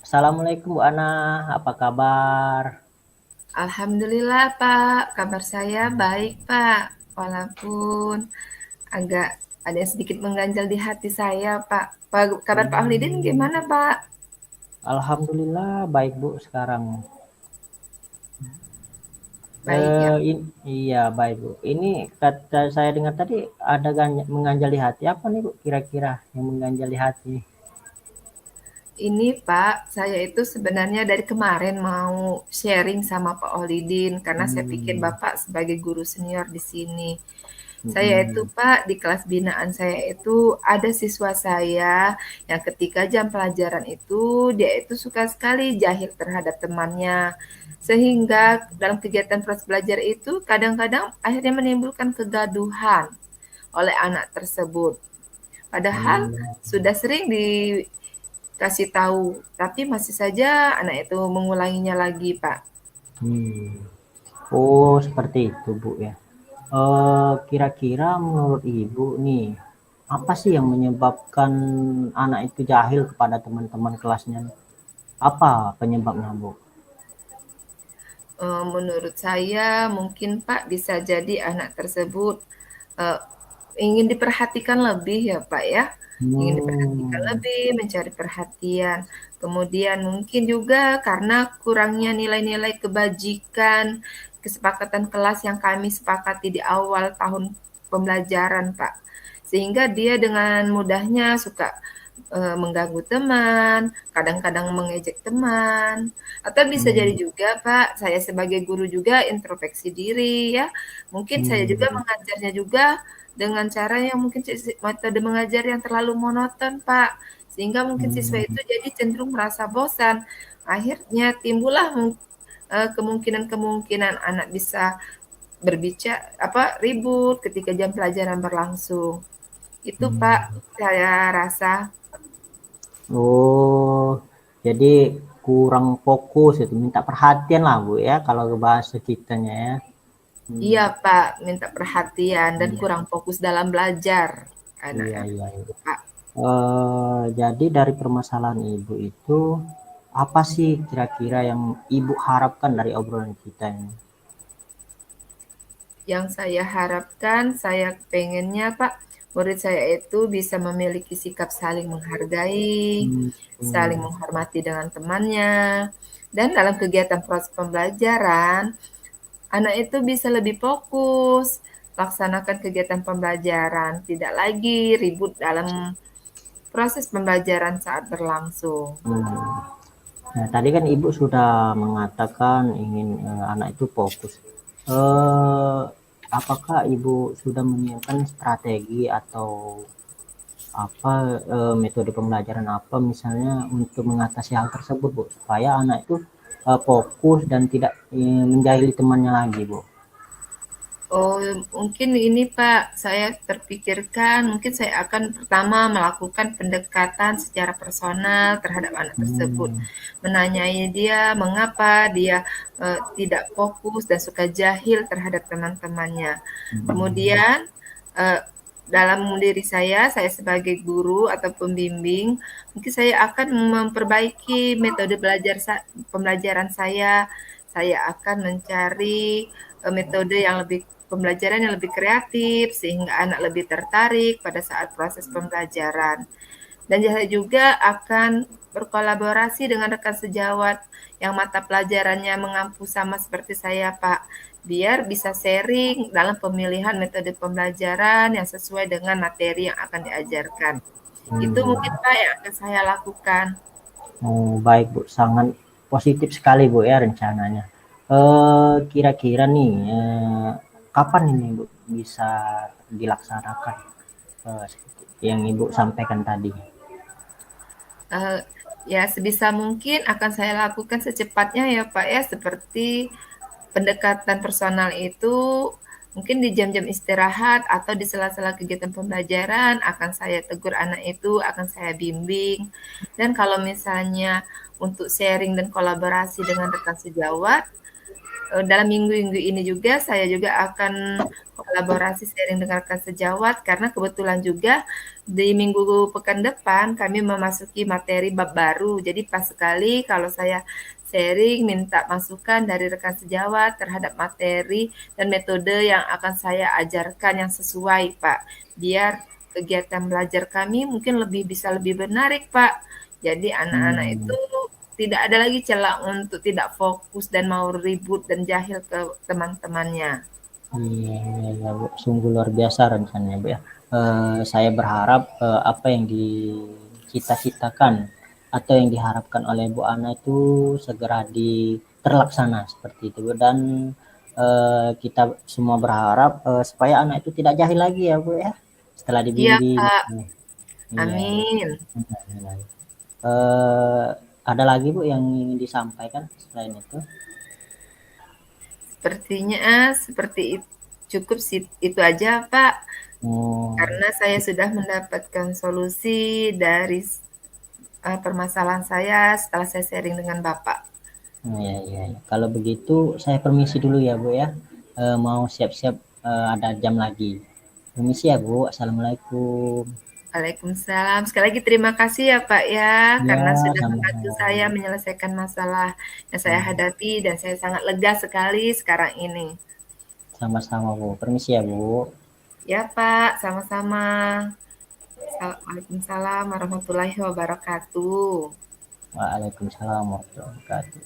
Assalamualaikum Bu Ana, apa kabar? Alhamdulillah Pak, kabar saya baik Pak. Walaupun agak ada yang sedikit mengganjal di hati saya Pak. Kabar Pak Ahlidin gimana Pak? Alhamdulillah baik Bu sekarang. Baik ya. Iya baik Bu. Ini kata saya dengar tadi ada mengganjal di hati apa nih Bu? Kira-kira yang mengganjal di hati? Ini Pak, saya itu sebenarnya dari kemarin mau sharing sama Pak Ahlidin karena saya pikir Hmm, Bapak sebagai guru senior di sini. Saya itu hmm, Pak, di kelas binaan saya itu ada siswa saya yang ketika jam pelajaran itu dia itu suka sekali jahil terhadap temannya. Sehingga dalam kegiatan proses belajar itu kadang-kadang akhirnya menimbulkan kegaduhan oleh anak tersebut. Padahal hmm, sudah sering dikasih tahu, tapi masih saja anak itu mengulanginya lagi, Pak. hmm. Oh seperti itu Bu ya. Kira-kira menurut Ibu nih, apa sih yang menyebabkan anak itu jahil kepada teman-teman kelasnya? Apa penyebabnya Bu? Menurut saya mungkin Pak bisa jadi anak tersebut eh, ingin diperhatikan lebih ya Pak ya, ingin diperhatikan Hmm, lebih, mencari perhatian. Kemudian mungkin juga karena kurangnya nilai-nilai kebajikan, kesepakatan kelas yang kami sepakati di awal tahun pembelajaran Pak. Sehingga dia dengan mudahnya suka mengganggu teman, kadang-kadang mengejek teman, atau bisa jadi hmm, juga Pak, saya sebagai guru juga introspeksi diri ya, mungkin saya juga hmm, mengajarnya juga dengan cara yang mungkin metode mengajar yang terlalu monoton Pak, sehingga mungkin siswa hmm, itu jadi cenderung merasa bosan. Akhirnya timbullah kemungkinan-kemungkinan anak bisa berbicara apa ribut ketika jam pelajaran berlangsung. Itu Pak, hmm. saya rasa. Oh, jadi kurang fokus itu, minta perhatian lah Bu ya kalau ke bahasa kitanya ya. Iya, Hmm, Pak, minta perhatian dan iya, kurang fokus dalam belajar iya, anak-anak, iya, iya. Pak. Jadi dari permasalahan Ibu itu apa sih kira-kira yang Ibu harapkan dari obrolan kita ini? Yang saya harapkan, saya pengennya, Pak, murid saya itu bisa memiliki sikap saling menghargai, Hmm, saling hmm, menghormati dengan temannya, dan dalam kegiatan proses pembelajaran, anak itu bisa lebih fokus, laksanakan kegiatan pembelajaran, tidak lagi ribut dalam proses pembelajaran saat berlangsung. hmm. Nah, tadi kan Ibu sudah mengatakan ingin anak itu fokus. Eh, Apakah Ibu sudah menyiapkan strategi atau apa metode pembelajaran apa misalnya untuk mengatasi hal tersebut, Bu, supaya anak itu fokus dan tidak menjahili temannya lagi, Bu? Oh, mungkin ini Pak, saya terpikirkan mungkin saya akan pertama melakukan pendekatan secara personal terhadap anak tersebut. Hmm, Menanyai dia mengapa dia tidak fokus dan suka jahil terhadap teman-temannya. hmm, Kemudian eh, dalam diri saya sebagai guru atau pembimbing, mungkin saya akan memperbaiki metode pembelajaran saya. Saya akan mencari metode yang lebih pembelajaran yang lebih kreatif sehingga anak lebih tertarik pada saat proses pembelajaran. Dan saya juga akan berkolaborasi dengan rekan sejawat yang mata pelajarannya mengampu sama seperti saya, Pak, biar bisa sharing dalam pemilihan metode pembelajaran yang sesuai dengan materi yang akan diajarkan. Itu mungkin hmm. Pak yang akan saya lakukan. Oh, baik, Bu, sangat positif sekali, Bu, ya rencananya. Kira-kira nih kapan ini, Bu, bisa dilaksanakan seperti yang Ibu sampaikan tadi? Eh, ya sebisa mungkin akan saya lakukan secepatnya ya Pak ya, seperti pendekatan personal itu mungkin di jam-jam istirahat atau di sela-sela kegiatan pembelajaran akan saya tegur anak itu, akan saya bimbing. Dan kalau misalnya untuk sharing dan kolaborasi dengan rekan sejawat, dalam minggu-minggu ini juga saya juga akan kolaborasi sharing dengan rekan sejawat karena kebetulan juga di minggu pekan depan kami memasuki materi bab baru. Jadi pas sekali kalau saya sharing minta masukan dari rekan sejawat terhadap materi dan metode yang akan saya ajarkan yang sesuai, Pak. Biar kegiatan belajar kami mungkin bisa lebih menarik, Pak. Jadi anak-anak itu Hmm. tidak ada lagi celah untuk tidak fokus dan mau ribut dan jahil ke teman-temannya. Iya, iya, iya, Bu. Sungguh luar biasa rencananya, Bu ya. Saya berharap apa yang dicita-citakan atau yang diharapkan oleh Bu Ana itu segera terlaksana seperti itu, Bu. Dan kita semua berharap supaya anak itu tidak jahil lagi ya, Bu ya. Setelah Iya, dibimbing. Pak. Iya, iya. Amin. Eh, ada lagi Bu yang ingin disampaikan selain itu? Sepertinya seperti cukup sih itu aja, Pak. Oh, Karena saya sudah mendapatkan solusi dari permasalahan saya setelah saya sharing dengan Bapak. oh, ya, ya, ya. Kalau begitu saya permisi dulu ya Bu ya. Mau siap-siap ada jam lagi. Permisi ya Bu. Assalamualaikum. Waalaikumsalam. Sekali lagi terima kasih ya Pak ya, Ya, karena sudah membantu sama-sama. saya menyelesaikan masalah yang saya Ya, hadapi dan saya sangat lega sekali sekarang ini. sama-sama Bu. Permisi ya Bu. Ya Pak, sama-sama. Waalaikumsalam warahmatullahi wabarakatuh. Waalaikumsalam warahmatullahi wabarakatuh.